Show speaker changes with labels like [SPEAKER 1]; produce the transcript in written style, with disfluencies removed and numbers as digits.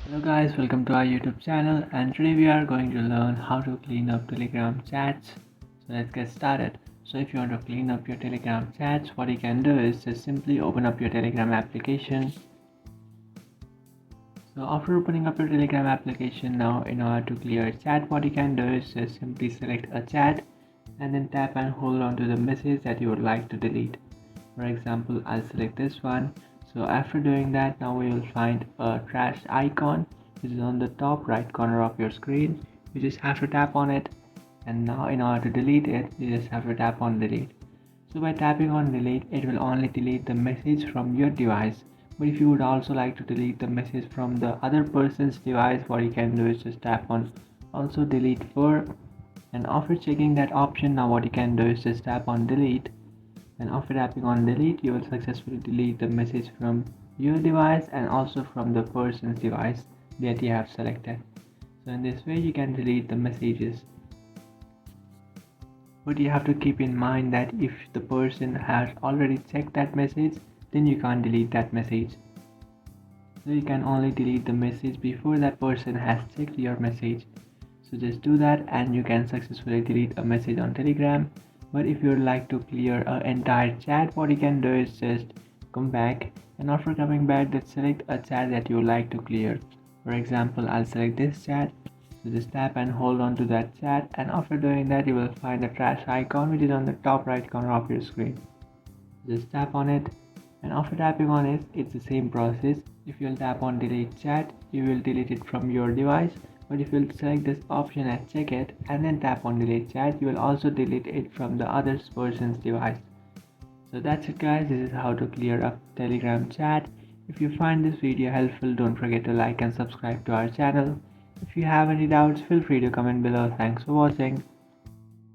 [SPEAKER 1] Hello guys, welcome to our YouTube channel, and today we are going to learn how to clean up Telegram chats. So let's get started. So if you want to clean up your Telegram chats, what you can do is just simply open up your Telegram application. So after opening up your Telegram application, now in order to clear chat, what you can do is just simply select a chat and then tap and hold on to the message that you would like to delete. For example, I'll select this one. So after doing that, now we will find a trash icon which is on the top right corner of your screen. You just have to tap on it, and now in order to delete it, you just have to tap on delete. So by tapping on delete, it will only delete the message from your device. But if you would also like to delete the message from the other person's device, what you can do is just tap on also delete for, and after checking that option, now what you can do is just tap on delete, and after tapping on delete, you will successfully delete the message from your device and also from the person's device that you have selected. So in this way you can delete the messages. But you have to keep in mind that if the person has already checked that message, then you can't delete that message. So you can only delete the message before that person has checked your message. So just do that and you can successfully delete a message on Telegram. But if you would like to clear an entire chat, what you can do is just come back, and after coming back, just select a chat that you would like to clear. For example, I'll select this chat. So just tap and hold on to that chat, and after doing that, you will find the trash icon which is on the top right corner of your screen. Just tap on it, and after tapping on it, it's the same process. If you'll tap on delete chat, you will delete it from your device. But if you'll select this option and check it and then tap on delete chat, you will also delete it from the other person's device. So that's it guys, this is how to clear up Telegram chat. If you find this video helpful, don't forget to like and subscribe to our channel. If you have any doubts, feel free to comment below. Thanks for watching.